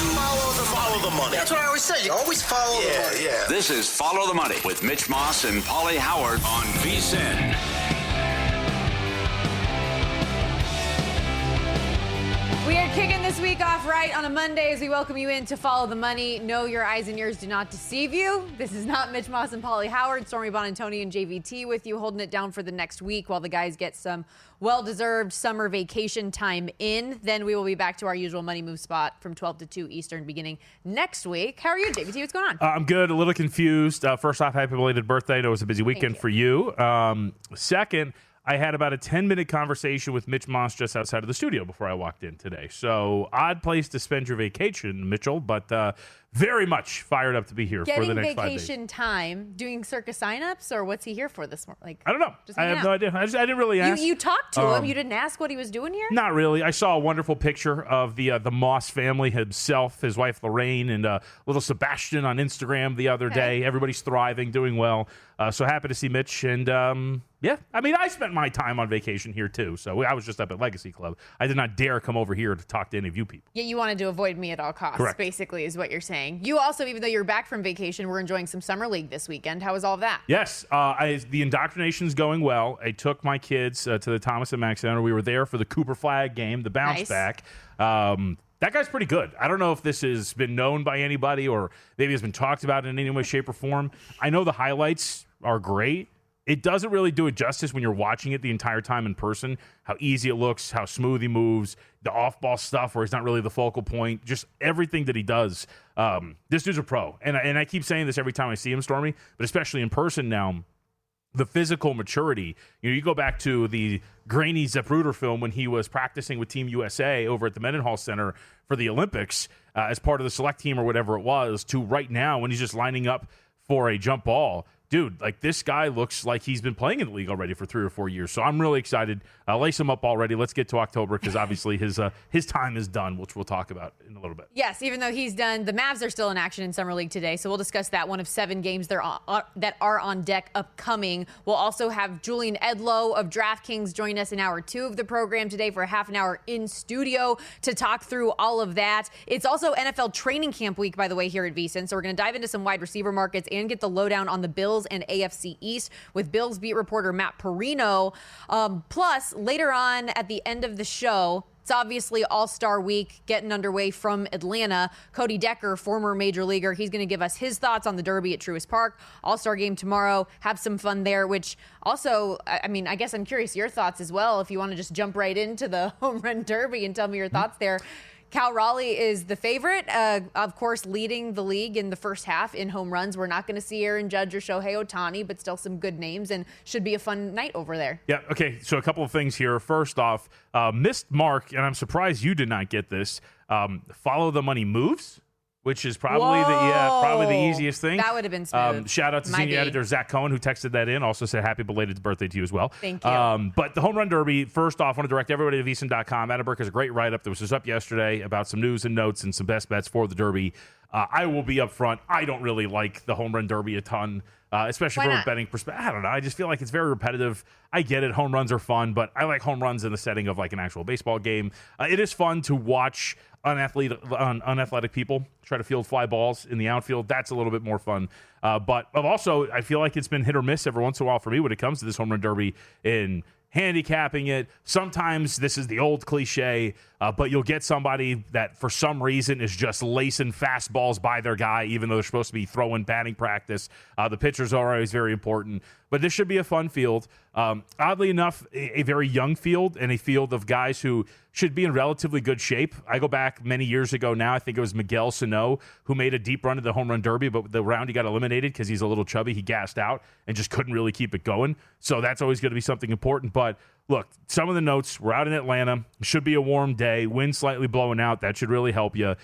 Follow the money. That's what I always say. You always follow the money. Yeah. This is Follow the Money with Mitch Moss and Paulie Howard on VSiN. We are kicking this week off right on a Monday as we welcome you in to Follow the Money. No, your eyes and ears do not deceive you. This is not Mitch Moss and Paulie Howard. Stormy, Buonantony, and JVT with you, holding it down for the next week while the guys get some well-deserved summer vacation time in. Then we will be back to our usual Money Move spot from 12 to 2 Eastern beginning next week. How are you, JVT? What's going on? I'm good. A little confused. First off, happy belated birthday. I know it was a busy weekend for you. Second, I had about a 10-minute conversation with Mitch Moss just outside of the studio before I walked in today. So, odd place to spend your vacation, Mitchell, but very much fired up to be here for the next 5 days. Getting vacation time, doing circus signups, or what's he here for this morning? Like, I don't know. I have no idea. I didn't really ask. You talked to him. You didn't ask what he was doing here? Not really. I saw a wonderful picture of the Moss family, himself, his wife Lorraine, and little Sebastian on Instagram the other day. Everybody's thriving, doing well. So happy to see Mitch. And yeah, I mean, I spent my time on vacation here too. So I was just up at Legacy Club. I did not dare come over here to talk to any of you people. Yeah, you wanted to avoid me at all costs, Correct. Basically, is what you're saying. You also, even though you're back from vacation, we're enjoying some Summer League this weekend. How was all of that? Yes, the indoctrination's going well. I took my kids to the Thomas and Mack Center. We were there for the Cooper Flag game, the bounce back. That guy's pretty good. I don't know if this has been known by anybody or maybe has been talked about in any way, shape, or form. I know the highlights are great. It doesn't really do it justice when you're watching it the entire time in person, how easy it looks, how smooth he moves, the off-ball stuff where he's not really the focal point, just everything that he does. This dude's a pro. And I keep saying this every time I see him, Stormy, but especially in person now, the physical maturity. You go back to the grainy Zapruder film when he was practicing with Team USA over at the Mendenhall Center for the Olympics as part of the select team or whatever it was, to right now when he's just lining up for a jump ball. Dude, like, this guy looks like he's been playing in the league already for 3 or 4 years. So I'm really excited. Lace him up already. Let's get to October because obviously his time is done, which we'll talk about in a little bit. Yes, even though he's done, the Mavs are still in action in Summer League today. So we'll discuss that. One of 7 games that are on deck upcoming. We'll also have Julian Edlow of DraftKings join us in hour 2 of the program today for a half an hour in studio to talk through all of that. It's also NFL training camp week, by the way, here at VSiN. So we're going to dive into some wide receiver markets and get the lowdown on the Bills and AFC East with Bills beat reporter Matt Parino. Plus, later on at the end of the show, it's obviously All-Star Week getting underway from Atlanta. Cody Decker, former major leaguer, he's going to give us his thoughts on the Derby at Truist Park. All-Star game tomorrow. Have some fun there, which also, I mean, I guess I'm curious your thoughts as well, if you want to just jump right into the Home Run Derby and tell me your thoughts there. Cal Raleigh is the favorite, of course, leading the league in the first half in home runs. We're not going to see Aaron Judge or Shohei Ohtani, but still some good names and should be a fun night over there. Yeah, okay, so a couple of things here. First off, missed mark, and I'm surprised you did not get this. Follow the Money moves, which is probably the easiest thing. That would have been smooth. Shout out to senior editor Zach Cohen, who texted that in. Also said happy belated birthday to you as well. Thank you. But the Home Run Derby, first off, I want to direct everybody to VSiN.com. Attenberg has a great write-up that was just up yesterday about some news and notes and some best bets for the Derby. I will be up front. I don't really like the Home Run Derby a ton, especially from a betting perspective. I don't know. I just feel like it's very repetitive. I get it. Home runs are fun, but I like home runs in the setting of like an actual baseball game. It is fun to watch unathletic people try to field fly balls in the outfield. That's a little bit more fun. But also, I feel like it's been hit or miss every once in a while for me when it comes to this Home Run Derby in handicapping it. Sometimes this is the old cliche, but you'll get somebody that for some reason is just lacing fastballs by their guy, even though they're supposed to be throwing batting practice. The pitchers are always very important, but this should be a fun field. Oddly enough, a very young field and a field of guys who should be in relatively good shape. I go back many years ago now. I think it was Miguel Sano who made a deep run to the Home Run Derby, but the round he got eliminated because he's a little chubby. He gassed out and just couldn't really keep it going. So that's always going to be something important. But look, some of the notes, we're out in Atlanta. It should be a warm day. Wind slightly blowing out. That should really help you.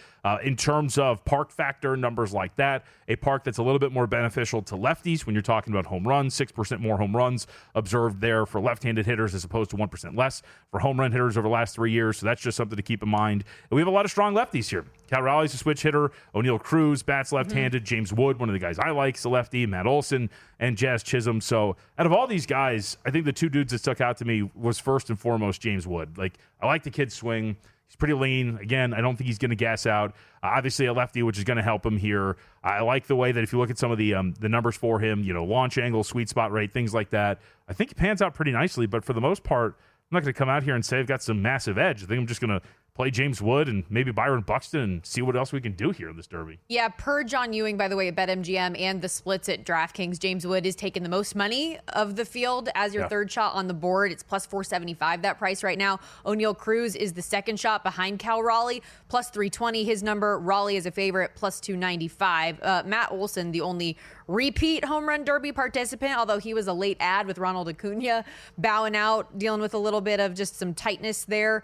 In terms of park factor, numbers like that, a park that's a little bit more beneficial to lefties when you're talking about home runs, 6% more home runs observed there for left-handed hitters as opposed to 1% less for home run hitters over the last 3 years. So that's just something to keep in mind. And we have a lot of strong lefties here. Cal Raleigh's a switch hitter. O'Neal Cruz, bats left-handed. James Wood, one of the guys I like, is a lefty. Matt Olson and Jazz Chisholm. So out of all these guys, I think the two dudes that stuck out to me was first and foremost James Wood. Like, I like the kid's swing. He's pretty lean. Again, I don't think he's going to gas out. Obviously, a lefty, which is going to help him here. I like the way that if you look at some of the numbers for him, launch angle, sweet spot rate, things like that, I think he pans out pretty nicely. But for the most part, I'm not going to come out here and say I've got some massive edge. I think I'm just going to play James Wood and maybe Byron Buxton and see what else we can do here in this Derby. Yeah, per John Ewing, by the way, at BetMGM and the splits at DraftKings, James Wood is taking the most money of the field as your third shot on the board. It's plus 475, that price right now. O'Neal Cruz is the second shot behind Cal Raleigh, plus 320 his number. Raleigh is a favorite, plus 295. Matt Olson, the only repeat home run derby participant, although he was a late ad with Ronald Acuna bowing out, dealing with a little bit of just some tightness there.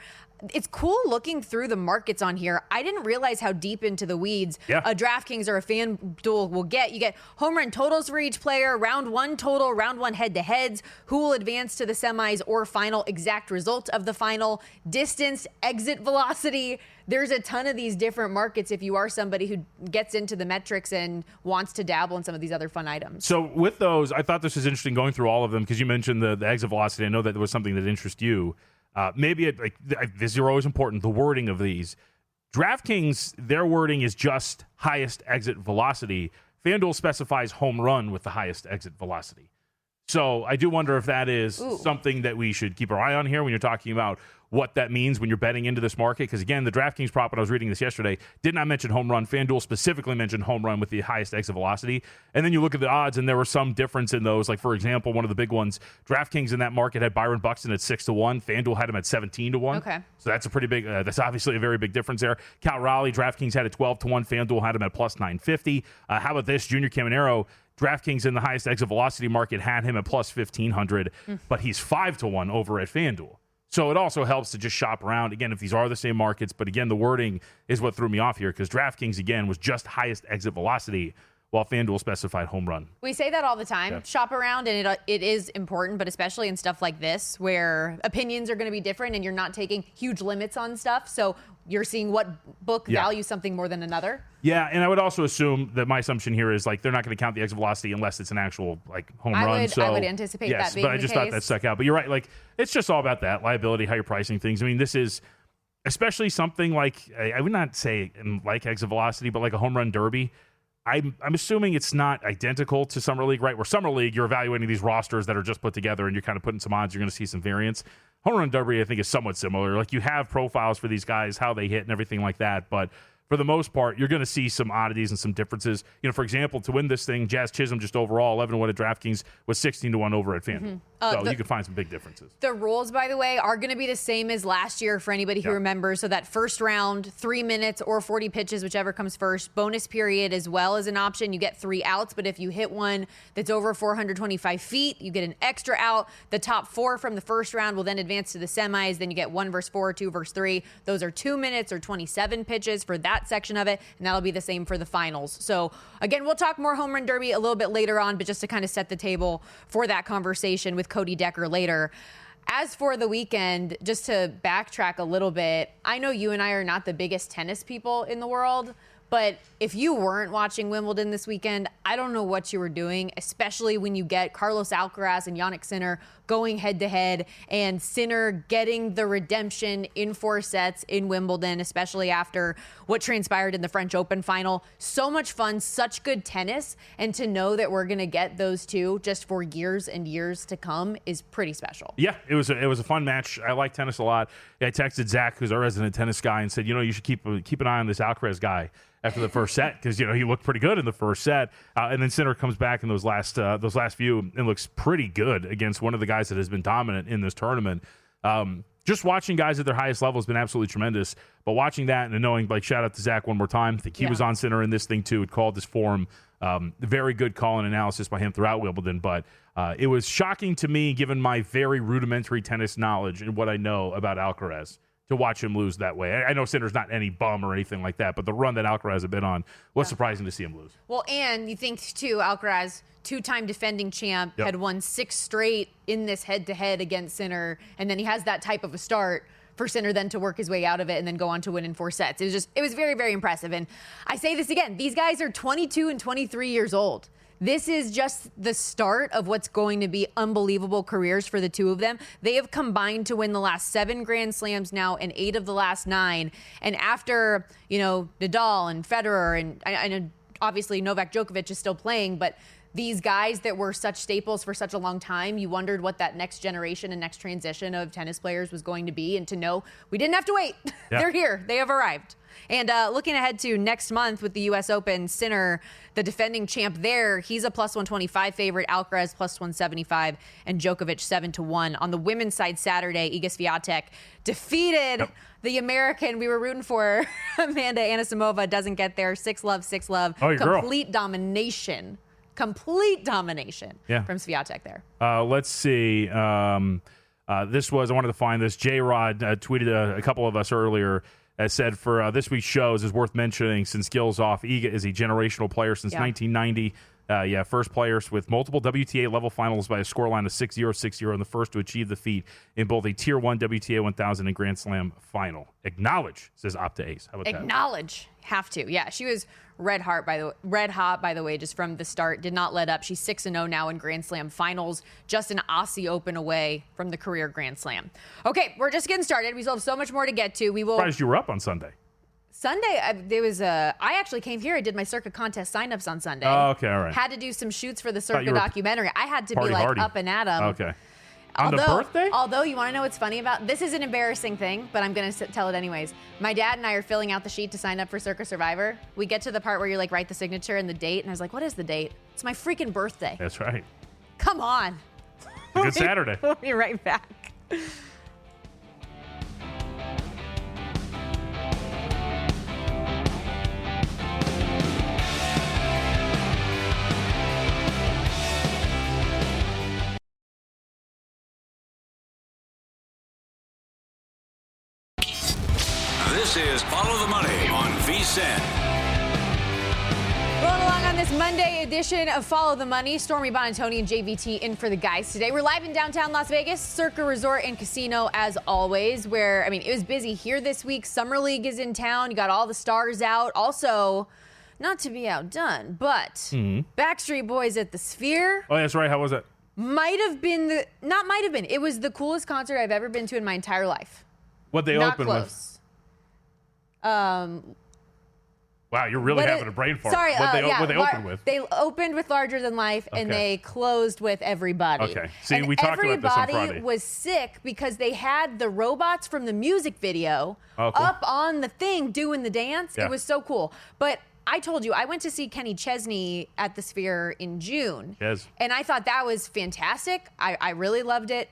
It's cool looking through the markets on here. I didn't realize how deep into the weeds a DraftKings or a FanDuel will get. You get home run totals for each player, round one total, round one head-to-heads, who will advance to the semis or final, exact result of the final, distance, exit velocity. There's a ton of these different markets if you are somebody who gets into the metrics and wants to dabble in some of these other fun items. So with those, I thought this was interesting going through all of them because you mentioned the exit velocity. I know that was something that interests you. This is always important, the wording of these. DraftKings, their wording is just highest exit velocity. FanDuel specifies home run with the highest exit velocity. So I do wonder if that is something that we should keep our eye on here when you're talking about what that means when you're betting into this market. Because, again, the DraftKings prop, when I was reading this yesterday, did not mention home run. FanDuel specifically mentioned home run with the highest exit velocity. And then you look at the odds, and there was some difference in those. Like, for example, one of the big ones, DraftKings in that market had Byron Buxton at 6-1. FanDuel had him at 17-1. Okay. So that's a pretty big, that's obviously a very big difference there. Cal Raleigh, DraftKings had at 12-1. FanDuel had him at plus 950. How about this? Junior Caminero, DraftKings in the highest exit velocity market had him at plus 1,500, but he's 5-1 over at FanDuel. So it also helps to just shop around. Again, if these are the same markets, but again, the wording is what threw me off here because DraftKings, again, was just highest exit velocity while FanDuel specified home run. We say that all the time. Yeah. Shop around, and it is important, but especially in stuff like this where opinions are going to be different and you're not taking huge limits on stuff. So you're seeing what book values something more than another. Yeah, and I would also assume that my assumption here is like they're not going to count the exit velocity unless it's an actual like home run. I would anticipate that being but I just thought that stuck out. But you're right, like it's just all about that liability, how you're pricing things. I mean, this is especially something like I would not say like exit velocity, but like a home run derby. I'm assuming it's not identical to Summer League, right? Where Summer League, you're evaluating these rosters that are just put together and you're kind of putting some odds, you're going to see some variance. Home Run Derby, I think, is somewhat similar. Like, you have profiles for these guys, how they hit and everything like that, but for the most part, you're going to see some oddities and some differences. You know, for example, to win this thing, Jazz Chisholm just overall 11-1 at DraftKings was 16-1 over at FanDuel. So you can find some big differences. The rules, by the way, are going to be the same as last year for anybody who remembers. So that first round, 3 minutes or 40 pitches, whichever comes first. Bonus period as well as an option. You get 3 outs, but if you hit one that's over 425 feet, you get an extra out. The top 4 from the first round will then advance to the semis. Then you get 1 versus 4, 2 versus 3. Those are 2 minutes or 27 pitches for that section of it, and that'll be the same for the finals. So again, we'll talk more home run derby a little bit later on, but just to kind of set the table for that conversation with Cody Decker later. As for the weekend, just to backtrack a little bit, I know you and I are not the biggest tennis people in the world, but if you weren't watching Wimbledon this weekend, I don't know what you were doing, especially when you get Carlos Alcaraz and Jannik Sinner going head-to-head and Sinner getting the redemption in 4 sets in Wimbledon, especially after what transpired in the French Open final. So much fun, such good tennis, and to know that we're going to get those two just for years and years to come is pretty special. Yeah, it was a fun match. I like tennis a lot. I texted Zach, who's our resident tennis guy, and said, you should keep an eye on this Alcaraz guy after the first set because he looked pretty good in the first set, and then Sinner comes back in those last few and looks pretty good against one of the guys that has been dominant in this tournament. Just watching guys at their highest level has been absolutely tremendous, but watching that and knowing, like, shout out to Zach one more time. I think he was on Sinner in this thing too. It called this form. Very good call and analysis by him throughout Wimbledon, but it was shocking to me, given my very rudimentary tennis knowledge and what I know about Alcaraz, to watch him lose that way. I know Sinner's not any bum or anything like that, but the run that Alcaraz had been on was surprising to see him lose. Well, and you think, too, Alcaraz, 2-time defending champ, had won 6 straight in this head-to-head against Sinner, and then he has that type of a start for Sinner then to work his way out of it and then go on to win in 4 sets. It was very, very impressive. And I say this again, these guys are 22 and 23 years old. This is just the start of what's going to be unbelievable careers for the two of them. They have combined to win the last 7 Grand Slams now and 8 of the last 9. And after, Nadal and Federer, and I know obviously Novak Djokovic is still playing, but these guys that were such staples for such a long time, you wondered what that next generation and next transition of tennis players was going to be. And to know we didn't have to wait. Yeah. They're here. They have arrived. And looking ahead to next month with the U.S. Open, Sinner, the defending champ there, he's a plus 125 favorite, Alcaraz plus 175, and Djokovic 7-1. On the women's side Saturday, Iga Swiatek defeated the American we were rooting for, Amanda Anisimova, doesn't get there. 6-love. Oh, your complete girl. domination from Swiatek there. Let's see. This was, I wanted to find this. J-Rod tweeted a couple of us earlier. Said for this week's shows is worth mentioning since Gill's off, Iga is a generational player since 1990. First players with multiple WTA level finals by a scoreline of 6-0, 6-0, and the first to achieve the feat in both a Tier 1 WTA 1000 and Grand Slam final. Acknowledge, says Opta Ace. How about that? Acknowledge. Have to. Yeah, she was red hot, by the way, just from the start. Did not let up. She's 6-0 now in Grand Slam finals. Just an Aussie Open away from the career Grand Slam. Okay, we're just getting started. We still have so much more to get to. We will. Surprised you were up on Sunday. Sunday, I actually came here. I did my Circa contest signups on Sunday. Oh, okay, all right. Had to do some shoots for the Circa documentary. I had to be like hardy. Up and at 'em. Okay. On the birthday? Although, you want to know what's funny about this? Is an embarrassing thing, but I'm going to tell it anyways. My dad and I are filling out the sheet to sign up for Circa Survivor. We get to the part where you write the signature and the date, and I was like, what is the date? It's my freaking birthday. That's right. Come on. Good Saturday. We'll be right back. This is Follow the Money on VSiN. Rolling along on this Monday edition of Follow the Money. Stormy, Buonantony, and JVT in for the guys today. We're live in downtown Las Vegas, Circa Resort and Casino as always, where, it was busy here this week. Summer League is in town. You got all the stars out. Also, not to be outdone, but Backstreet Boys at the Sphere. Oh, that's right. How was it? It was the coolest concert I've ever been to in my entire life. What they Not opened close. with? Wow, you're really having a brain fart. Sorry, what they opened with? They opened with Larger Than Life, and they closed with Everybody. Okay. See, and we talked about this on Friday. Everybody was sick because they had the robots from the music video cool. up on the thing doing the dance. Yeah. It was so cool. But I told you, I went to see Kenny Chesney at the Sphere in June. Yes. And I thought that was fantastic. I really loved it.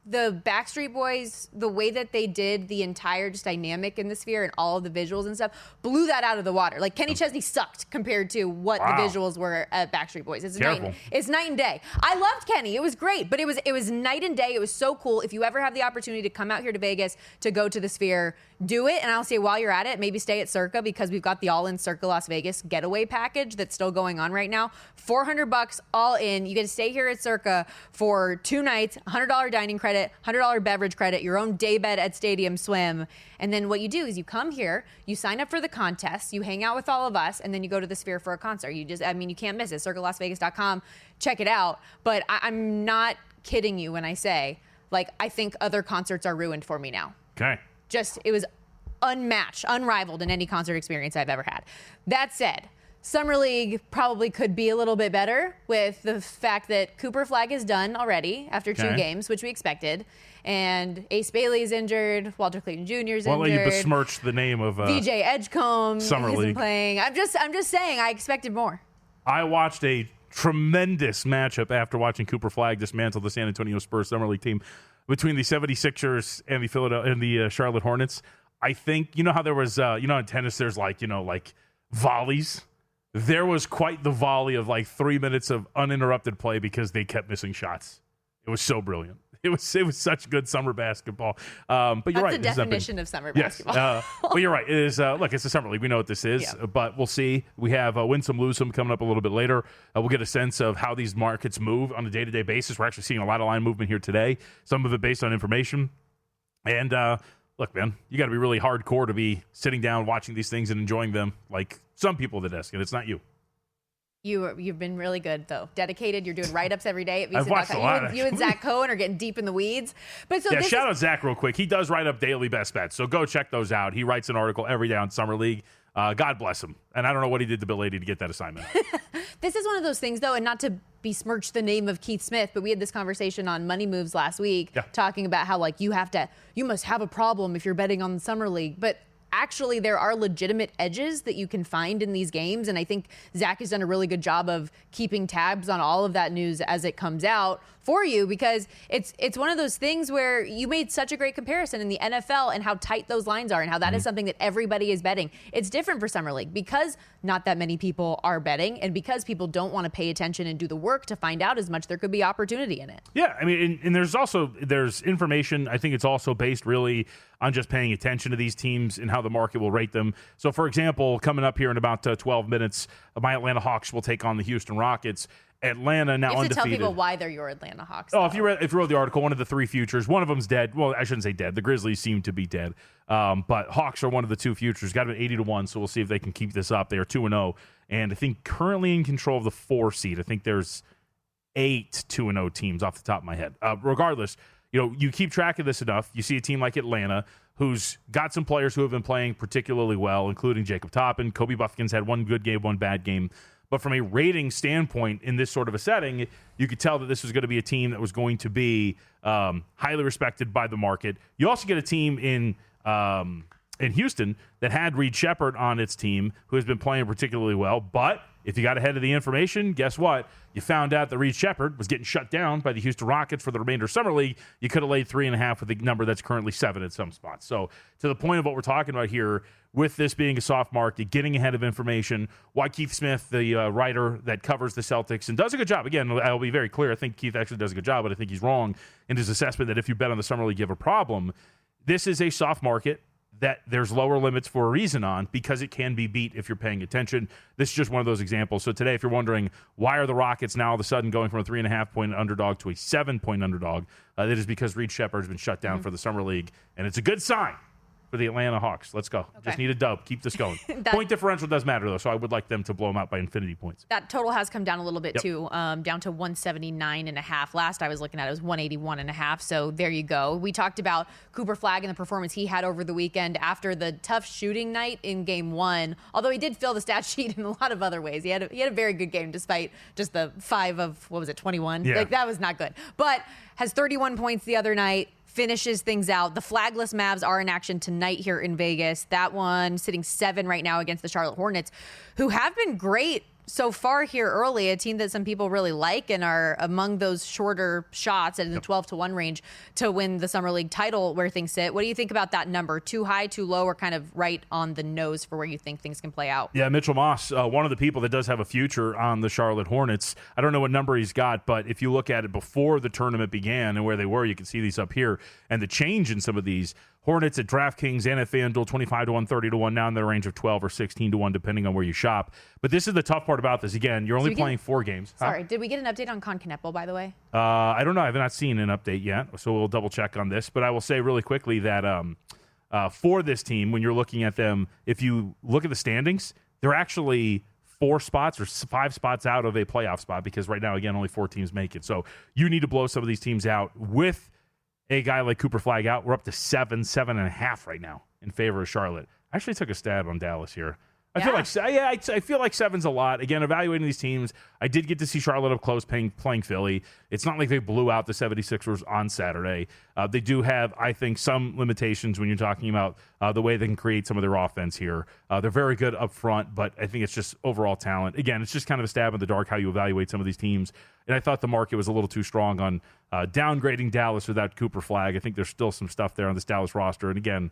The Backstreet Boys, the way that they did the entire just dynamic in the Sphere and all of the visuals and stuff, blew that out of the water. Like, Kenny Chesney sucked compared to what the visuals were at Backstreet Boys. It's night and day. I loved Kenny. It was great, but it was night and day. It was so cool. If you ever have the opportunity to come out here to Vegas to go to the Sphere, do it. And I'll say while you're at it, maybe stay at Circa because we've got the all-in Circa Las Vegas getaway package that's still going on right now. $400 all in. You get to stay here at Circa for 2 nights, $100 dining credit, $100 beverage credit, your own day bed at Stadium Swim. And then what you do is you come here, you sign up for the contest, you hang out with all of us, and then you go to the Sphere for a concert. You can't miss it. CircaLasVegas.com. Check it out. But I'm not kidding you when I say, I think other concerts are ruined for me now. Okay. It was unmatched, unrivaled in any concert experience I've ever had. That said, Summer League probably could be a little bit better with the fact that Cooper Flag is done already after 2 games, which we expected. And Ace Bailey's injured. Walter Clayton Jr. is injured. Won't let you besmirch the name of VJ Edgecombe Summer isn't League playing. I'm just saying I expected more. I watched a tremendous matchup after watching Cooper Flag dismantle the San Antonio Spurs Summer League team between the 76ers and the Charlotte Hornets. I think, how there was, in tennis, there's volleys. There was quite the volley of 3 minutes of uninterrupted play because they kept missing shots. It was so brilliant. It was such good summer basketball. But you're right. That's the definition of summer basketball. Yes. But you're right. It is. Look, it's the Summer League. We know what this is. Yeah. But we'll see. We have Win Some, Lose Some coming up a little bit later. We'll get a sense of how these markets move on a day-to-day basis. We're actually seeing a lot of line movement here today. Some of it based on information. And look, man, you got to be really hardcore to be sitting down watching these things and enjoying them like some people at the desk, and it's not you. You've been really good, though. Dedicated. You're doing write-ups every day at VSiN.com. I've watched a lot, you and Zach Cohen are getting deep in the weeds. But so shout out Zach real quick. He does write up daily best bets, so go check those out. He writes an article every day on Summer League. God bless him. And I don't know what he did to Bill Lady to get that assignment. This is one of those things, though, and not to besmirch the name of Keith Smith, but we had this conversation on Money Moves last week, talking about how, like, you must have a problem if you're betting on the Summer League. But actually, there are legitimate edges that you can find in these games. And I think Zach has done a really good job of keeping tabs on all of that news as it comes out for you, because it's one of those things where you made such a great comparison in the NFL and how tight those lines are and how that is something that everybody is betting. It's different for Summer League because not that many people are betting, and because people don't want to pay attention and do the work to find out as much, there could be opportunity in it. Yeah, I mean, and there's information. I think it's also based really on just paying attention to these teams and how the market will rate them. So, for example, coming up here in about 12 minutes, my Atlanta Hawks will take on the Houston Rockets. Atlanta now undefeated. You have to tell people why they're your Atlanta Hawks. Oh, if you wrote the article, one of the three futures, one of them's dead. Well, I shouldn't say dead. The Grizzlies seem to be dead. But Hawks are one of the two futures. Got it 80-1, so we'll see if they can keep this up. They are 2-0, and I think currently in control of the 4 seed. I think there's 8 2-0 teams off the top of my head. Regardless, you keep track of this enough. You see a team like Atlanta who's got some players who have been playing particularly well, including Jacob Toppin. Kobe Buffkin's had one good game, one bad game. But from a rating standpoint in this sort of a setting, you could tell that this was going to be a team that was going to be highly respected by the market. You also get a team in Houston that had Reed Sheppard on its team, who has been playing particularly well. But if you got ahead of the information, guess what? You found out that Reed Sheppard was getting shut down by the Houston Rockets for the remainder of Summer League. You could have laid 3.5 with a number that's currently 7 at some spots. So to the point of what we're talking about here, with this being a soft market, getting ahead of information, why Keith Smith, the writer that covers the Celtics and does a good job. Again, I'll be very clear. I think Keith actually does a good job, but I think he's wrong in his assessment that if you bet on the Summer League, you have a problem. This is a soft market that there's lower limits for a reason on, because it can be beat if you're paying attention. This is just one of those examples. So today, if you're wondering why are the Rockets now all of a sudden going from a 3.5-point underdog to a 7-point underdog, that is because Reed Sheppard has been shut down for the Summer League, and it's a good sign for the Atlanta Hawks. Let's go. Okay. Just need a dub. Keep this going. Point differential does matter, though, so I would like them to blow them out by infinity points. That total has come down a little bit, too, down to 179.5. Last I was looking at it was 181.5, so there you go. We talked about Cooper Flagg and the performance he had over the weekend after the tough shooting night in Game 1, although he did fill the stat sheet in a lot of other ways. He had a very good game despite just the 5 of, 21? Yeah. That was not good. But has 31 points the other night. Finishes things out. The flagless Mavs are in action tonight here in Vegas. That one sitting 7 right now against the Charlotte Hornets, who have been great so far here early, a team that some people really like and are among those shorter shots in the 12-1 range to win the Summer League title where things sit. What do you think about that number? Too high, too low, or kind of right on the nose for where you think things can play out? Yeah, Mitchell Moss, one of the people that does have a future on the Charlotte Hornets. I don't know what number he's got, but if you look at it before the tournament began and where they were, you can see these up here. And the change in some of these Hornets at DraftKings and at FanDuel, 25-1, 30-1, now in the range of 12 or 16-1, depending on where you shop. But this is the tough part about this. Again, you're only playing 4 games. Sorry, did we get an update on Con Kneppel, by the way? I don't know. I have not seen an update yet, so we'll double check on this. But I will say really quickly that for this team, when you're looking at them, if you look at the standings, they're actually 4 spots or 5 spots out of a playoff spot, because right now, again, only 4 teams make it. So you need to blow some of these teams out. With a guy like Cooper Flagg out, we're up to 7.5 right now in favor of Charlotte. I actually took a stab on Dallas here. I feel like 7's a lot. Again, evaluating these teams, I did get to see Charlotte up close playing Philly. It's not like they blew out the 76ers on Saturday. They do have, I think, some limitations when you're talking about the way they can create some of their offense here. They're very good up front, but I think it's just overall talent. Again, it's just kind of a stab in the dark how you evaluate some of these teams. And I thought the market was a little too strong on downgrading Dallas without Cooper Flagg. I think there's still some stuff there on this Dallas roster. And again,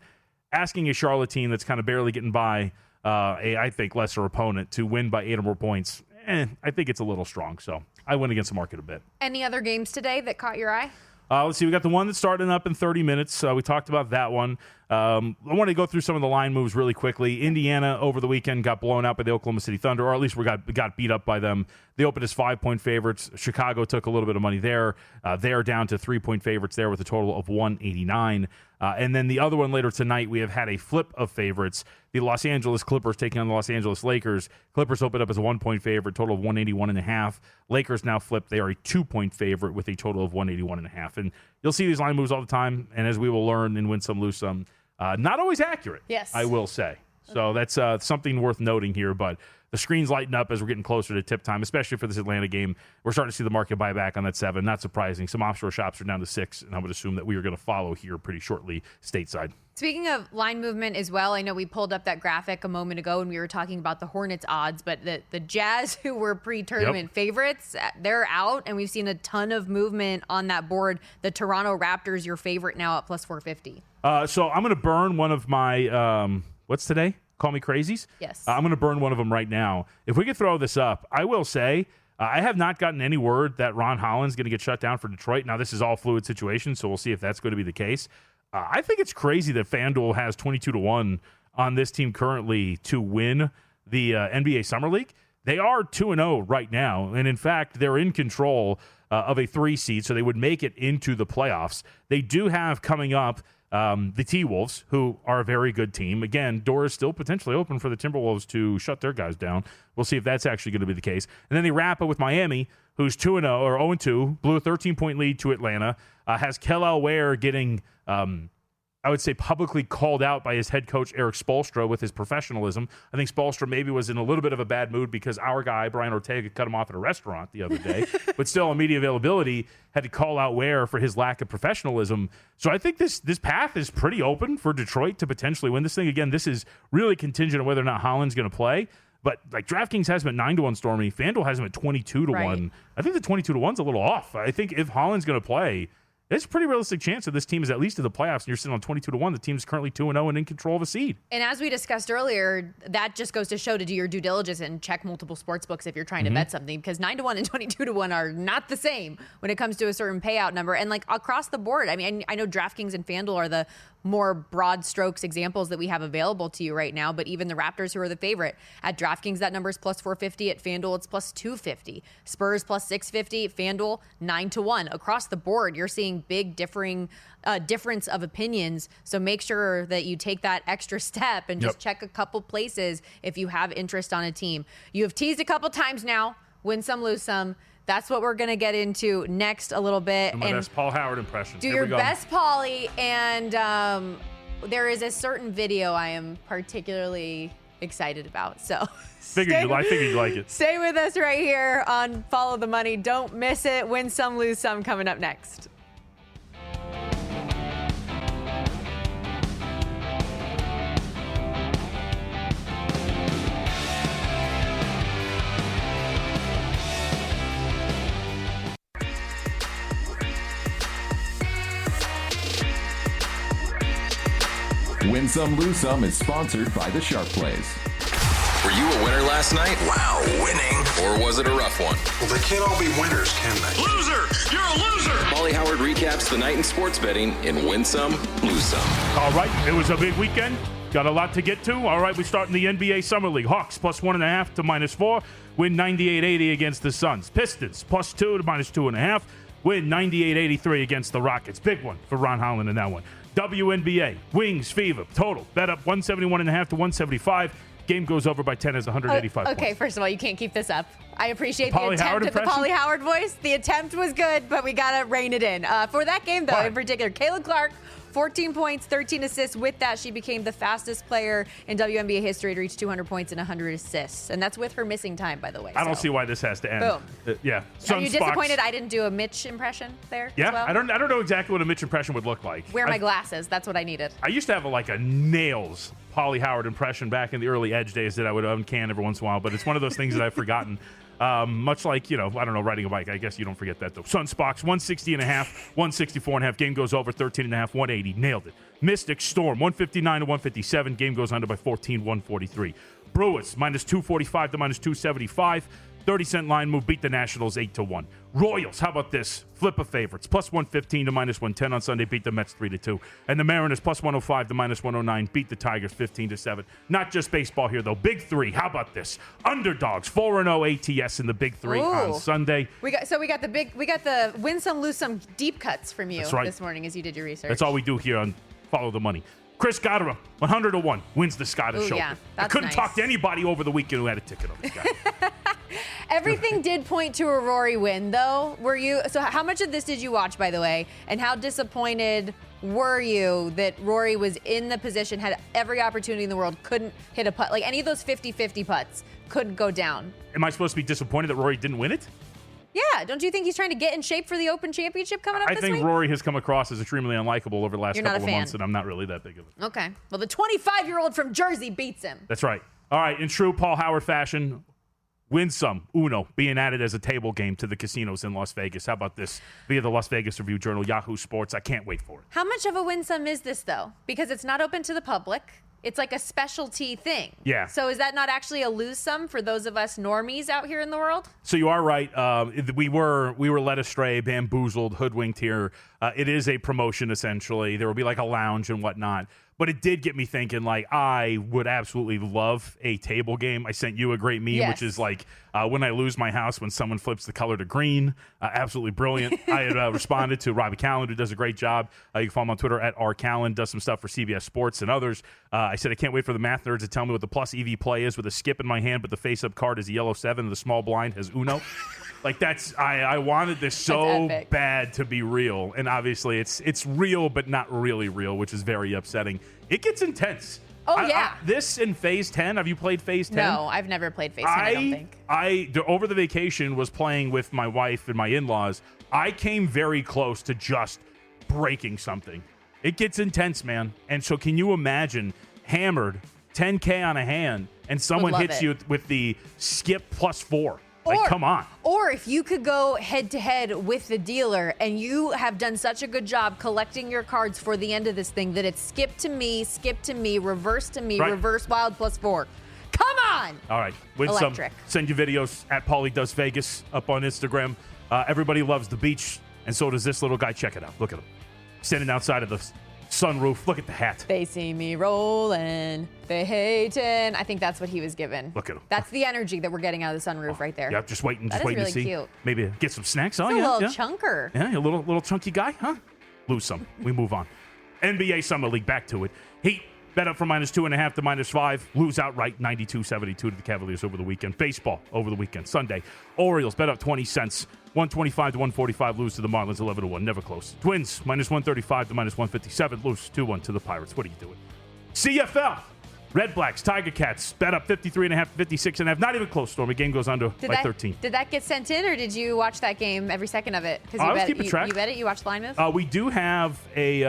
asking a Charlotte team that's kind of barely getting by I think, lesser opponent to win by 8 or more points, I think it's a little strong. So I went against the market a bit. Any other games today that caught your eye? Let's see. We got the one that's starting up in 30 minutes. We talked about that one. I want to go through some of the line moves really quickly. Indiana over the weekend got blown out by the Oklahoma City Thunder, or at least we got beat up by them. They opened as 5-point favorites. Chicago took a little bit of money there. They are down to 3-point favorites there with a total of 189. And then the other one later tonight, we have had a flip of favorites. The Los Angeles Clippers taking on the Los Angeles Lakers. Clippers opened up as a 1-point favorite, total of 181.5. Lakers now flip. They are a 2-point favorite with a total of 181.5. And you'll see these line moves all the time. And as we will learn and win some, lose some, not always accurate. Yes, I will say. So that's something worth noting here. But the screen's lighting up as we're getting closer to tip time, especially for this Atlanta game. We're starting to see the market buy back on that 7. Not surprising. Some offshore shops are down to 6, and I would assume that we are going to follow here pretty shortly stateside. Speaking of line movement as well, I know we pulled up that graphic a moment ago and we were talking about the Hornets odds, but the Jazz, who were pre-tournament favorites, they're out, and we've seen a ton of movement on that board. The Toronto Raptors, your favorite now at plus 450. So I'm going to burn one of my, what's today? Call me crazies? Yes. I'm going to burn one of them right now. If we could throw this up, I will say I have not gotten any word that Ron Holland's going to get shut down for Detroit. Now, this is all fluid situation, so we'll see if that's going to be the case. I think it's crazy that FanDuel has 22-1 on this team currently to win the NBA Summer League. They are 2-0 right now, and in fact, they're in control of a 3 seed, so they would make it into the playoffs. They do have coming up the T-Wolves, who are a very good team. Again, door is still potentially open for the Timberwolves to shut their guys down. We'll see if that's actually going to be the case. And then they wrap up with Miami, who's 2-0 or 0-2, blew a 13-point lead to Atlanta, has Kel'el Ware getting, I would say, publicly called out by his head coach, Eric Spoelstra, with his professionalism. I think Spoelstra maybe was in a little bit of a bad mood because our guy, Brian Ortega, cut him off at a restaurant the other day. But still, on media availability, had to call out Ware for his lack of professionalism. So I think this path is pretty open for Detroit to potentially win this thing. Again, this is really contingent on whether or not Holland's going to play. But like DraftKings has him at 9-1, Stormy. FanDuel has him at 22-1. Right. I think the 22-1's a little off. I think if Holland's going to play, there's a pretty realistic chance that this team is at least to the playoffs, and you're sitting on 22-1. The team's currently 2-0 and in control of a seed. And as we discussed earlier, that just goes to show to do your due diligence and check multiple sports books if you're trying to bet something, because 9-1 and 22-1 are not the same when it comes to a certain payout number. And like across the board, I mean, I know DraftKings and FanDuel are the more broad strokes examples that we have available to you right now, but even the Raptors, who are the favorite at DraftKings, that number is plus 450. At FanDuel, it's plus 250. Spurs plus 650. FanDuel 9-1. Across the board, you're seeing big difference of opinions. So make sure that you take that extra step and just check a couple places if you have interest on a team. You have teased a couple times now. Win some, lose some. That's what we're going to get into next a little bit. And my best Paul Howard impression. Do your best, Paulie. And there is a certain video I am particularly excited about. So I figured you'd like it. Stay with us right here on Follow the Money. Don't miss it. Win some, lose some coming up next. Win Some, Lose Some is sponsored by the Sharp Plays. Were you a winner last night? Wow, winning. Or was it a rough one? Well, they can't all be winners, can they? Loser! You're a loser! Paulie Howard recaps the night in sports betting in Win Some, Lose Some. All right, it was a big weekend. Got a lot to get to. All right, we start in the NBA Summer League. Hawks plus 1.5 to -4. Win 98-80 against the Suns. Pistons plus 2 to -2.5. Win 98-83 against the Rockets. Big one for Ron Holland in that one. WNBA, Wings, Fever, total. Bet up 171.5 to 175. Game goes over by 10 as 185 Okay, points. first of all, you can't keep this up. I appreciate the Paulie Howard attempt at the impression? Paulie Howard voice. The attempt was good, but we got to rein it in. For that game, though, Why? in particular, Caitlin Clark, 14 points, 13 assists. With that, she became the fastest player in WNBA history to reach 200 points and 100 assists. And that's with her missing time, by the way. I don't see why this has to end. Boom. Yeah. Are you disappointed I didn't do a Mitch impression there? Yeah, as well? I don't know exactly what a Mitch impression would look like. Wear my glasses. That's what I needed. I used to have a nails Paulie Howard impression back in the early Edge days that I would uncan every once in a while, but it's one of those things that I've forgotten. Much like, I don't know, riding a bike. I guess you don't forget that, though. Sunspox, 160.5, 164.5. Game goes over, 13.5, 180. Nailed it. Mystic Storm, 159 to 157. Game goes under by 14, 143. Brewers, -245 to -275. 30-cent line move, beat the Nationals 8-1. Royals, how about this? Flip of favorites. Plus 115 to minus 110 on Sunday. Beat the Mets 3-2. And the Mariners plus 105 to minus 109. Beat the Tigers 15-7. Not just baseball here, though. Big three. How about this? Underdogs 4-0 ATS in the Big Three on Sunday. We got the win some, lose some deep cuts from you this morning as you did your research. That's all we do here on Follow the Money. Chris Goddard, 100-1, wins the Scottish Open. Yeah, I couldn't talk to anybody over the weekend who had a ticket on this guy. Everything did point to a Rory win, though. So how much of this did you watch, by the way? And how disappointed were you that Rory was in the position, had every opportunity in the world, couldn't hit a putt? Like any of those 50-50 putts couldn't go down. Am I supposed to be disappointed that Rory didn't win it? Yeah, don't you think he's trying to get in shape for the Open Championship coming up this week? I think Rory has come across as extremely unlikable over the last couple of months, and I'm not really that big of a Okay. Well, the 25-year-old from Jersey beats him. That's right. All right, in true Paul Howard fashion, win some, Uno, being added as a table game to the casinos in Las Vegas. How about this? Via the Las Vegas Review-Journal, Yahoo Sports. I can't wait for it. How much of a win some is this, though? Because it's not open to the public. It's like a specialty thing. Yeah. So is that not actually a lose some for those of us normies out here in the world? So you are right. We were led astray, bamboozled, hoodwinked here. It is a promotion, essentially. There will be like a lounge and whatnot. But it did get me thinking, like, I would absolutely love a table game. I sent you a great meme, which is like when I lose my house, when someone flips the color to green. Absolutely brilliant. I had responded to Robbie Callan, who does a great job. You can follow him on Twitter at @RCallan, does some stuff for CBS Sports and others. I said, I can't wait for the math nerds to tell me what the plus EV play is with a skip in my hand, but the face-up card is a yellow 7 and the small blind has Uno. Like, I wanted this so bad to be real. And obviously it's real, but not really real, which is very upsetting. It gets intense. Oh, yeah. This in Phase 10, have you played Phase 10? No, I've never played Phase 10, I don't think. Over the vacation, was playing with my wife and my in-laws. I came very close to just breaking something. It gets intense, man. And so can you imagine hammered, 10K on a hand, and someone hits you with the skip +4? Like, come on. Or if you could go head-to-head with the dealer and you have done such a good job collecting your cards for the end of this thing that it's skip to me, reverse to me, reverse wild +4. Come on! All right. Win Electric. some. Send you videos at Paulie Does Vegas up on Instagram. Everybody loves the beach, and so does this little guy. Check it out. Look at him. Standing outside of the sunroof. Look at the hat. They see me rolling. They hating. I think that's what he was given. Look at him. That's the energy that we're getting out of the sunroof right there. Yeah, just waiting really to see. Cute. Maybe get some snacks. He's a little chunker. Yeah, a little chunky guy, huh? Lose some. We move on. NBA Summer League, back to it. Heat bet up from -2.5 to -5. Lose outright 92-72 to the Cavaliers over the weekend. Baseball over the weekend. Sunday, Orioles bet up 20 cents. 125 to 145, lose to the Marlins 11-1, never close. Twins -135 to -157, lose 2-1 to the Pirates. What are you doing? CFL, Red Blacks, Tiger Cats, bet up 53.5, 56.5, not even close. Stormy, game goes under by 13. Did that get sent in, or did you watch that game every second of it? Because I was keeping track. You bet it. You watched line move. We do have a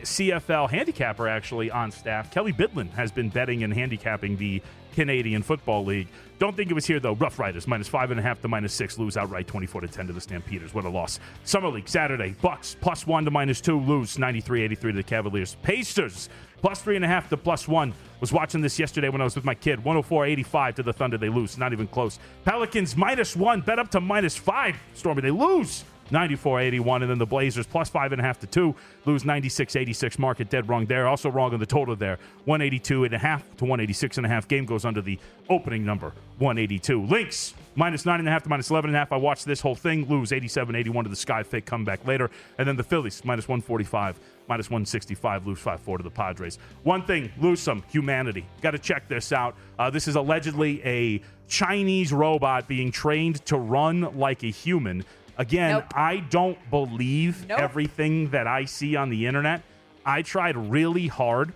CFL handicapper actually on staff. Kelly Bidlin has been betting and handicapping the Canadian Football League. Don't think it was here, though. Rough Riders, -5.5 to -6, lose outright 24-10 to the Stampeders. What a loss. Summer League, Saturday, Bucks, +1 to -2, lose 93-83 to the Cavaliers. Pacers, +3.5 to +1. Was watching this yesterday when I was with my kid. 104-85 to the Thunder. They lose. Not even close. Pelicans, -1, bet up to -5. Stormy, they lose. 94-81, and then the Blazers +5.5 to 2, lose 96-86. Market dead wrong there. Also wrong on the total there. 182.5 to 186.5. Game goes under the opening number, 182. Lynx -9.5 to -11.5. I watched this whole thing. Lose 87-81 to the Sky. Fake comeback later. And then the Phillies -145, -165. Lose 5-4 to the Padres. One thing, lose some humanity. Got to check this out. This is allegedly a Chinese robot being trained to run like a human. Again, I don't believe everything that I see on the internet. I tried really hard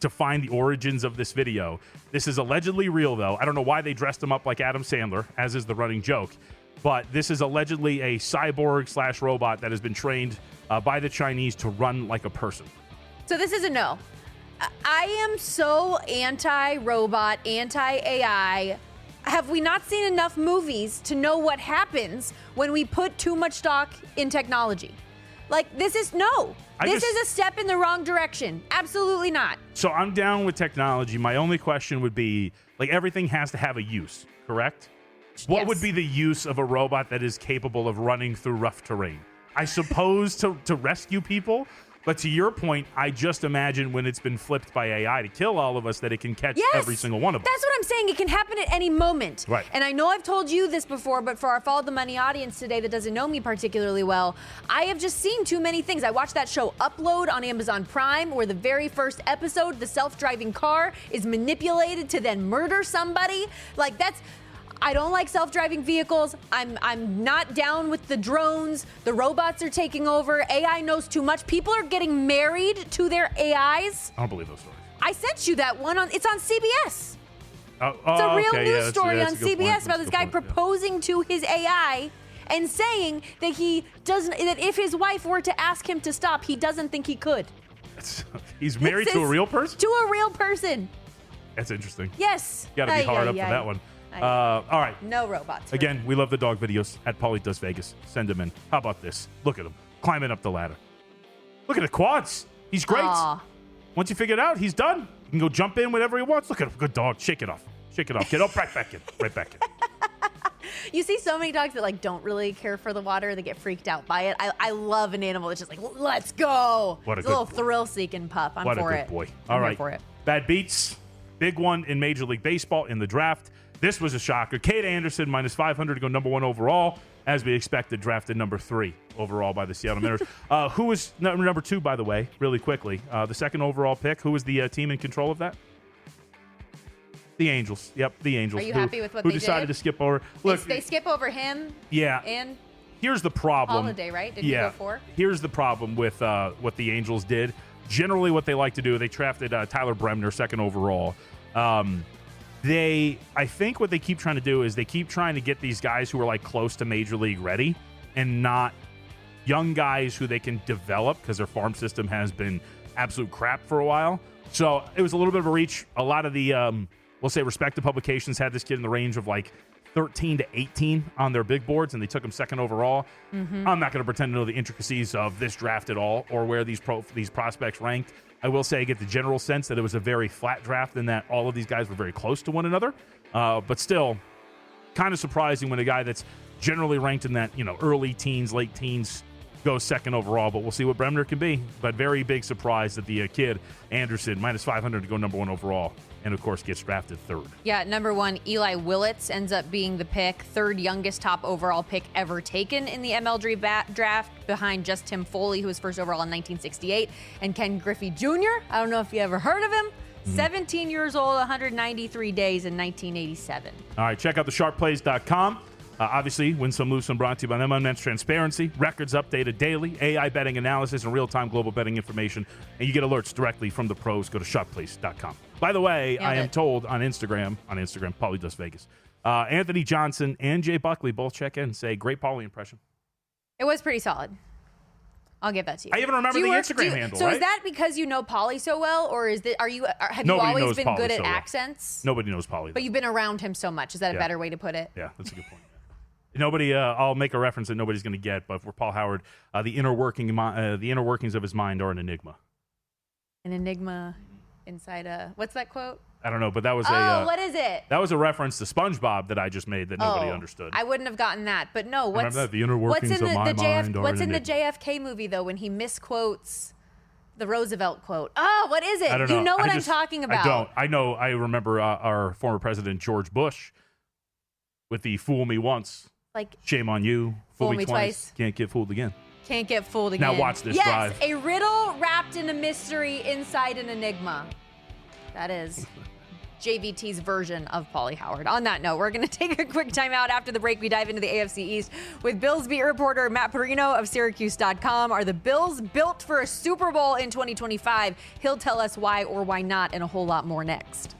to find the origins of this video. This is allegedly real, though. I don't know why they dressed him up like Adam Sandler, as is the running joke. But this is allegedly a cyborg/robot that has been trained by the Chinese to run like a person. So this is a no. I am so anti-robot, anti-AI. Have we not seen enough movies to know what happens when we put too much stock in technology? Like, this is This is a step in the wrong direction. Absolutely not. So I'm down with technology. My only question would be, like, everything has to have a use, correct? What would be the use of a robot that is capable of running through rough terrain? I suppose to rescue people. But to your point, I just imagine when it's been flipped by AI to kill all of us that it can catch every single one of us. That's what I'm saying. It can happen at any moment. Right. And I know I've told you this before, but for our Follow the Money audience today that doesn't know me particularly well, I have just seen too many things. I watched that show Upload on Amazon Prime where the very first episode, the self-driving car is manipulated to then murder somebody. Like I don't like self-driving vehicles. I'm not down with the drones. The robots are taking over. AI knows too much. People are getting married to their AIs. I don't believe those stories. I sent you that one. It's on CBS. It's It's a real okay. news story that's on a good CBS point. about this guy proposing to his AI and saying that that if his wife were to ask him to stop, he doesn't think he could. He's married to a real person? To a real person. That's interesting. Yes. Got to be hard up for that one. All right. No robots. Again, we love the dog videos at Paulie Does Vegas. Send them in. How about this? Look at him climbing up the ladder. Look at the quads. He's great. Aww. Once you figure it out, he's done. He can go jump in whenever he wants. Look at him. Good dog. Shake it off. Shake it off. Get up right back in. Right back in. You see so many dogs that don't really care for the water. They get freaked out by it. I love an animal that's just like, let's go. What a it's good a little boy. thrill-seeking pup. I'm What for a it. good boy. I'm All here right. for it. Bad beats. Big one in Major League Baseball in the draft. This was a shocker. Kate Anderson, minus 500 to go number 1 overall, as we expected, drafted number 3 overall by the Seattle Mariners. Who was number 2, by the way, really quickly? The second overall pick. Who was the team in control of that? The Angels. Yep, the Angels. Are you happy with what who they decided did? to skip over? Look, They skip over him. Yeah. And here's the problem. Holiday, right? Did he go 4? Here's the problem with what the Angels did. Generally, what they like to do, they drafted Tyler Bremner, second overall. I think what they keep trying to do is they keep trying to get these guys who are close to Major League ready and not young guys who they can develop because their farm system has been absolute crap for a while. So it was a little bit of a reach. A lot of the, we'll say, respected publications had this kid in the range of 13 to 18 on their big boards, and they took him second overall. Mm-hmm. I'm not going to pretend to know the intricacies of this draft at all or where these prospects ranked. I will say I get the general sense that it was a very flat draft and that all of these guys were very close to one another. But still, kind of surprising when a guy that's generally ranked in that early teens, late teens goes second overall. But we'll see what Bremner can be. But very big surprise that the kid, Anderson, minus 500 to go number 1 overall. And, of course, gets drafted 3rd. Yeah, number 1, Eli Willits ends up being the pick, 3rd youngest top overall pick ever taken in the MLB draft, behind just Tim Foley, who was first overall in 1968, and Ken Griffey Jr. I don't know if you ever heard of him. 17 years old, 193 days in 1987. All right, check out thesharpplays.com. Obviously, Win Some, Lose Some, brought to you by them. Unmatched transparency, records updated daily, AI betting analysis, and real-time global betting information. And you get alerts directly from the pros. Go to sharpplace.com. By the way, I am told on Instagram, Paulie Does Vegas, Anthony Johnson and Jay Buckley both check in and say, great Paulie impression. It was pretty solid. I'll give that to you. I even remember the Instagram handle, So right? is that because you know Paulie so well, or have you Nobody always knows been Paulie good at so well. accents? Nobody knows Paulie. But you've been around him so much. Is that a better way to put it? Yeah, that's a good point. Nobody. I'll make a reference that nobody's going to get, but for Paul Howard, the inner workings of his mind are an enigma. An enigma inside a. What's that quote? I don't know, but that was what is it? That was a reference to SpongeBob that I just made that nobody understood. I wouldn't have gotten that, but no. Remember that? The inner workings of my mind are What's an in the enigma. JFK movie though when he misquotes the Roosevelt quote? Oh, what is it? I don't know. You know what I'm talking about? I don't. I know. I remember our former president George Bush with the "Fool me once, shame on you. Fool me twice, can't get fooled again." Can't get fooled again. Now watch this yes, drive. A riddle wrapped in a mystery inside an enigma. That is JVT's version of Paulie Howard. On that note, we're going to take a quick time out. After the break, we dive into the AFC East with Bills beat reporter Matt Parino of Syracuse.com. Are the Bills built for a Super Bowl in 2025? He'll tell us why or why not, and a whole lot more next.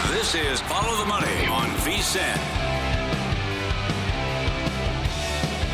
This is Follow the Money on VSiN.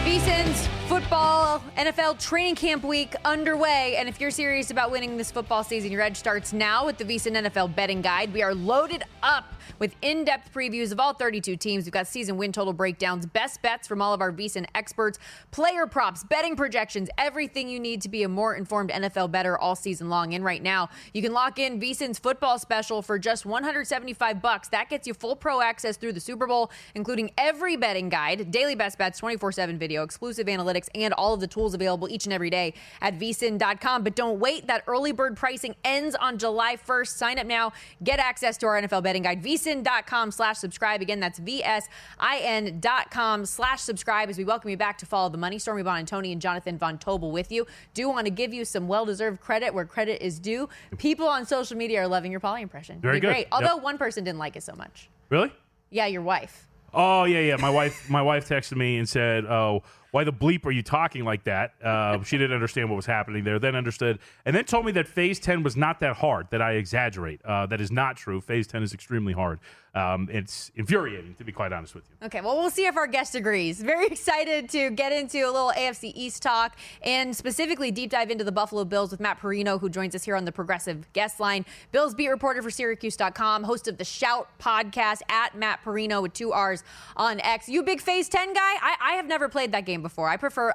VSiN's Football, NFL training camp week underway. And if you're serious about winning this football season, your edge starts now with the VSiN NFL betting guide. We are loaded up with in-depth previews of all 32 teams. We've got season win total breakdowns, best bets from all of our VSiN experts, player props, betting projections, everything you need to be a more informed NFL bettor all season long. And right now, you can lock in VSiN's football special for just $175. That gets you full pro access through the Super Bowl, including every betting guide, daily best bets, 24/7 video, exclusive analytics, and all of the tools available each and every day at vsin.com. But don't wait. That early bird pricing ends on July 1st. Sign up now. Get access to our NFL betting guide. vsin.com/subscribe. Again, that's vsin.com/subscribe as we welcome you back to Follow the Money. Stormy Buonantony and Jonathan Von Tobel with you. Do want to give you some well-deserved credit where credit is due. People on social media are loving your Polly impression. Very good. Great. Although one person didn't like it so much. Really? Yeah, your wife. Oh, yeah. My wife texted me and said, "Oh, why the bleep are you talking like that?" She didn't understand what was happening there, then understood, and then told me that Phase 10 was not that hard, that I exaggerate. That is not true. Phase 10 is extremely hard. It's infuriating, to be quite honest with you. Okay, well, we'll see if our guest agrees. Very excited to get into a little AFC East talk and specifically deep dive into the Buffalo Bills with Matt Parino, who joins us here on the Progressive Guest Line. Bills beat reporter for Syracuse.com, host of the Shout podcast at Matt Parino with 2 R's on X. You a big Phase 10 guy? I have never played that game before. I prefer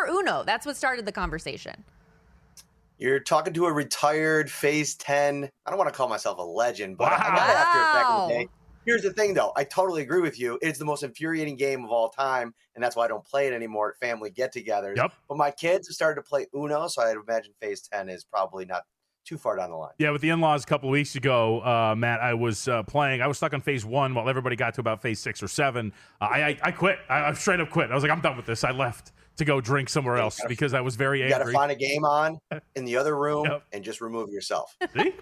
Uno. That's what started the conversation. You're talking to a retired Phase 10. I don't want to call myself a legend, but Wow. I got after it back in the day. Here's the thing, though. I totally agree with you. It's the most infuriating game of all time, and that's why I don't play it anymore at family get-togethers. Yep. But my kids have started to play Uno, so I'd imagine Phase 10 is probably not too far down the line. Yeah, with the in-laws a couple of weeks ago, Matt, I was playing. I was stuck on Phase 1 while everybody got to about Phase 6 or 7. I quit. I straight up quit. I was like, I'm done with this. I left to go drink somewhere else because I was very angry. You got to find a game on in the other room Yep. and just remove yourself. See?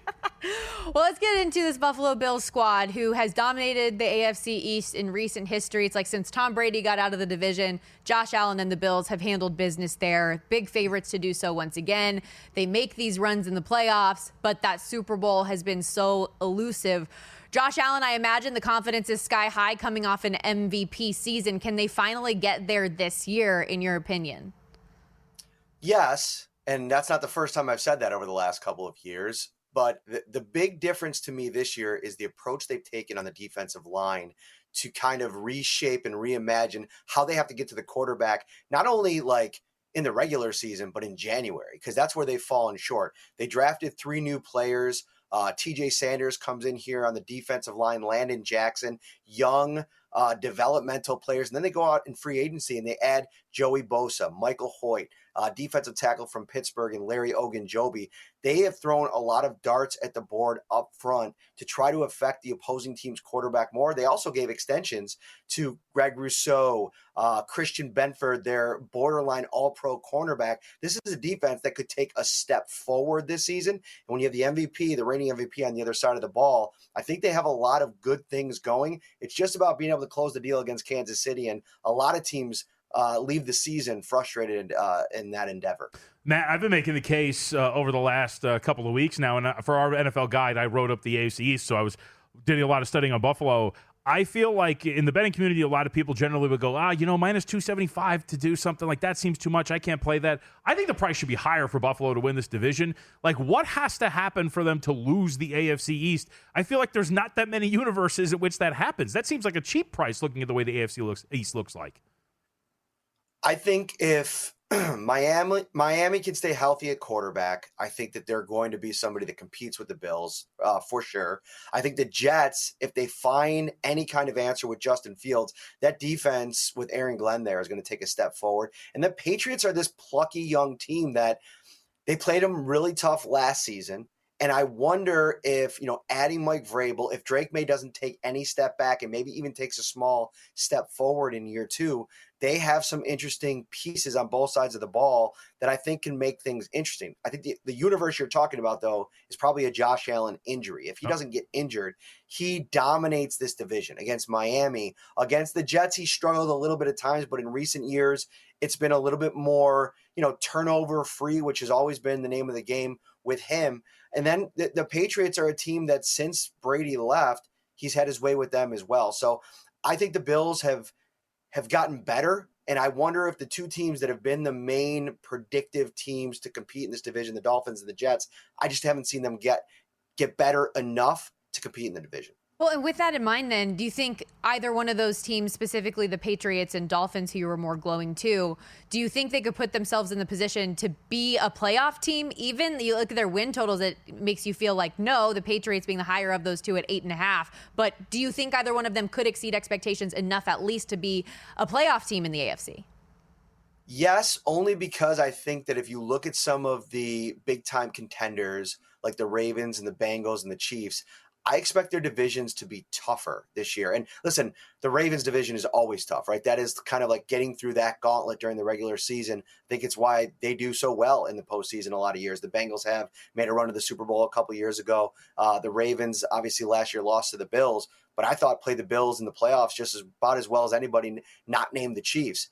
Well, let's get into this Buffalo Bills squad who has dominated the AFC East in recent history. It's like since Tom Brady got out of the division, Josh Allen and the Bills have handled business there. Big favorites to do so once again. They make these runs in the playoffs, but that Super Bowl has been so elusive. Josh Allen, I imagine the confidence is sky high coming off an MVP season. Can they finally get there this year, in your opinion? Yes, and that's not the first time I've said that over the last couple of years. But the big difference to me this year is the approach they've taken on the defensive line to kind of reshape and reimagine how they have to get to the quarterback, not only like in the regular season, but in January, because that's where they've fallen short. They drafted 3 new players. TJ Sanders comes in here on the defensive line, Landon Jackson, young developmental players. And then they go out in free agency and they add Joey Bosa, Michael Hoyt, defensive tackle from Pittsburgh, and Larry Ogunjobi. They have thrown a lot of darts at the board up front to try to affect the opposing team's quarterback more. They also gave extensions to Greg Rousseau, Christian Benford, their borderline all-pro cornerback. This is a defense that could take a step forward this season. And when you have the MVP, the reigning MVP on the other side of the ball, I think they have a lot of good things going. It's just about being able to close the deal against Kansas City, and a lot of teams leave the season frustrated in that endeavor. Matt, I've been making the case over the last couple of weeks now, and for our NFL guide, I wrote up the AFC East, so I was doing a lot of studying on Buffalo. I feel like in the betting community, a lot of people generally would go, minus 275 to do something like that seems too much. I can't play that. I think the price should be higher for Buffalo to win this division. Like, what has to happen for them to lose the AFC East? I feel like there's not that many universes in which that happens. That seems like a cheap price looking at the way the AFC East looks like. I think if Miami can stay healthy at quarterback, I think that they're going to be somebody that competes with the Bills for sure. I think the Jets, if they find any kind of answer with Justin Fields, that defense with Aaron Glenn there is going to take a step forward. And the Patriots are this plucky young team that they played them really tough last season. And I wonder if, adding Mike Vrabel, if Drake May doesn't take any step back and maybe even takes a small step forward in year 2, they have some interesting pieces on both sides of the ball that I think can make things interesting. I think the universe you're talking about, though, is probably a Josh Allen injury. If he doesn't get injured, he dominates this division against Miami. Against the Jets, he struggled a little bit at times, but in recent years, it's been a little bit more, turnover free, which has always been the name of the game with him. And then the Patriots are a team that since Brady left, he's had his way with them as well. So I think the Bills have gotten better And I wonder if the two teams that have been the main predictive teams to compete in this division, the Dolphins and the Jets, I just haven't seen them get better enough to compete in the division. Well, and with that in mind, then, do you think either one of those teams, specifically the Patriots and Dolphins, who you were more glowing to, do you think they could put themselves in the position to be a playoff team? Even you look at their win totals, it makes you feel like, no, the Patriots being the higher of those two at 8.5. But do you think either one of them could exceed expectations enough at least to be a playoff team in the AFC? Yes, only because I think that if you look at some of the big-time contenders, like the Ravens and the Bengals and the Chiefs, I expect their divisions to be tougher this year. And listen, the Ravens division is always tough, right? That is kind of like getting through that gauntlet during the regular season. I think it's why they do so well in the postseason a lot of years. The Bengals have made a run to the Super Bowl a couple years ago. The Ravens, obviously last year, lost to the Bills, but I thought played the Bills in the playoffs just about as well as anybody not named the Chiefs.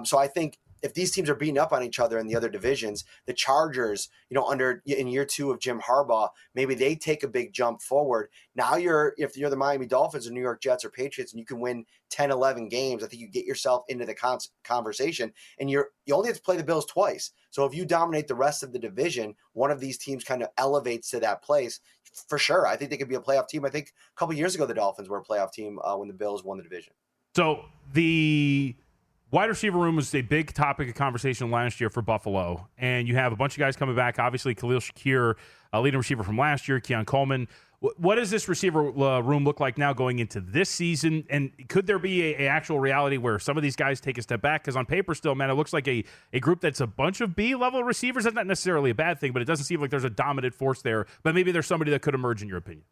So I think if these teams are beating up on each other in the other divisions, the Chargers, in year 2 of Jim Harbaugh, maybe they take a big jump forward. Now if you're the Miami Dolphins or New York Jets or Patriots and you can win 10, 11 games, I think you get yourself into the conversation, and you only have to play the Bills twice. So if you dominate the rest of the division, one of these teams kind of elevates to that place. For sure, I think they could be a playoff team. I think a couple years ago, the Dolphins were a playoff team when the Bills won the division. So the wide receiver room was a big topic of conversation last year for Buffalo, and you have a bunch of guys coming back. Obviously, Khalil Shakir, a leading receiver from last year, Keon Coleman. What does this receiver room look like now going into this season? And could there be a actual reality where some of these guys take a step back? Because on paper still, man, it looks like a group that's a bunch of B-level receivers. That's not necessarily a bad thing, but it doesn't seem like there's a dominant force there. But maybe there's somebody that could emerge, in your opinion.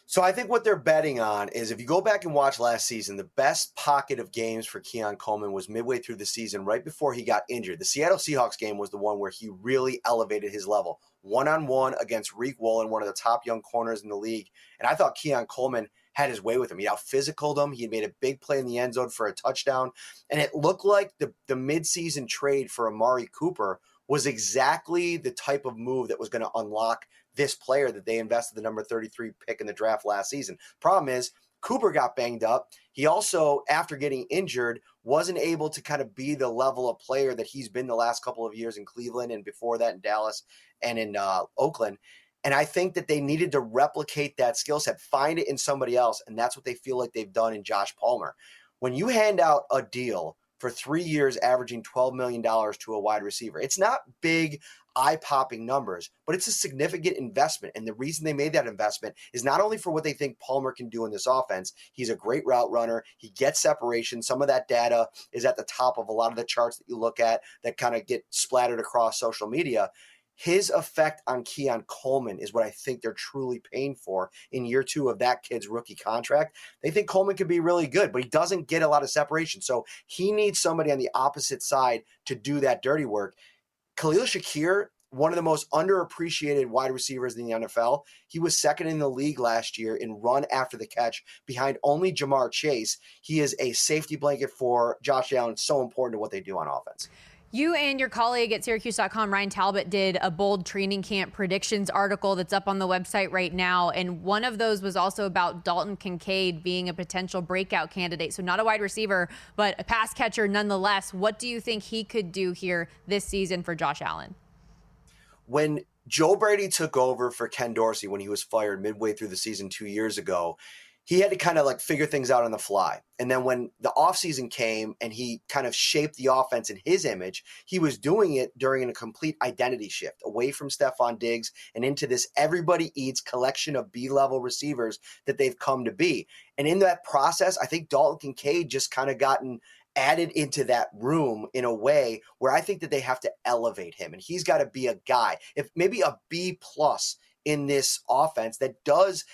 So I think what they're betting on is, if you go back and watch last season, the best pocket of games for Keon Coleman was midway through the season, right before he got injured. The Seattle Seahawks game was the one where he really elevated his level. One-on-one against Reek Woolen, one of the top young corners in the league. And I thought Keon Coleman had his way with him. He out-physicaled him. He made a big play in the end zone for a touchdown. And it looked like the midseason trade for Amari Cooper was exactly the type of move that was going to unlock this player that they invested the number 33 pick in the draft last season. Problem is, Cooper got banged up. He also, after getting injured, wasn't able to kind of be the level of player that he's been the last couple of years in Cleveland and before that in Dallas and in Oakland. And I think that they needed to replicate that skill set, find it in somebody else, and that's what they feel like they've done in Josh Palmer. When you hand out a deal for 3 years averaging $12 million to a wide receiver, it's not big, eye-popping numbers, but it's a significant investment. And the reason they made that investment is not only for what they think Palmer can do in this offense. He's a great route runner. He gets separation. Some of that data is at the top of a lot of the charts that you look at that kind of get splattered across social media. His effect on Keon Coleman is what I think they're truly paying for in year 2 of that kid's rookie contract. They think Coleman could be really good, but he doesn't get a lot of separation. So he needs somebody on the opposite side to do that dirty work. Khalil Shakir, one of the most underappreciated wide receivers in the NFL. He was second in the league last year in run after the catch behind only Jamar Chase. He is a safety blanket for Josh Allen. So important to what they do on offense. You and your colleague at Syracuse.com, Ryan Talbot, did a bold training camp predictions article that's up on the website right now. And one of those was also about Dalton Kincaid being a potential breakout candidate. So not a wide receiver, but a pass catcher nonetheless. What do you think he could do here this season for Josh Allen? When Joe Brady took over for Ken Dorsey when he was fired midway through the season 2 years ago, he had to kind of like figure things out on the fly. And then when the offseason came and he kind of shaped the offense in his image, he was doing it during a complete identity shift away from Stephon Diggs and into this everybody eats collection of B-level receivers that they've come to be. And in that process, I think Dalton Kincaid just kind of gotten added into that room in a way where I think that they have to elevate him. And he's got to be a guy, if maybe a B+ in this offense that does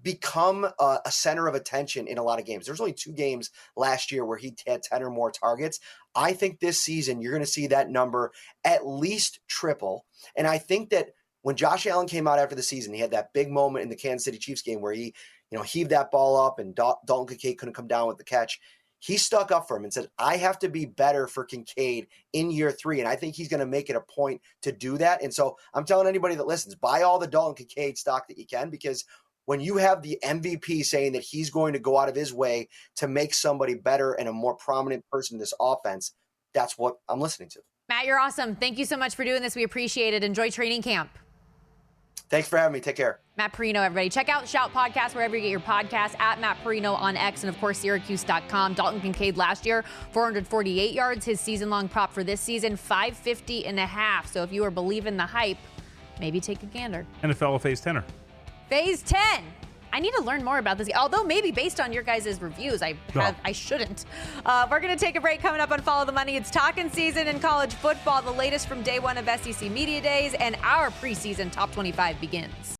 become a center of attention in a lot of games. There's only 2 games last year where he had 10 or more targets. I think this season you're going to see that number at least triple. And I think that when Josh Allen came out after the season, he had that big moment in the Kansas City Chiefs game where he, heaved that ball up and Dalton Kincaid couldn't come down with the catch. He stuck up for him and said, I have to be better for Kincaid in year 3. And I think he's going to make it a point to do that. And so I'm telling anybody that listens, buy all the Dalton Kincaid stock that you can, because when you have the MVP saying that he's going to go out of his way to make somebody better and a more prominent person in this offense, that's what I'm listening to. Matt, you're awesome. Thank you so much for doing this. We appreciate it. Enjoy training camp. Thanks for having me. Take care. Matt Parino, everybody. Check out Shout Podcast wherever you get your podcasts, at Matt Parino on X, and of course, Syracuse.com. Dalton Kincaid last year, 448 yards. His season-long prop for this season, 550.5. So if you are believing the hype, going to take a gander. NFL phase 10er. Phase 10. I need to learn more about this. Although maybe based on your guys' reviews, I shouldn't. We're going to take a break. Coming up on Follow the Money. It's talking season in college football. The latest from day one of SEC Media Days, and our preseason top 25 begins.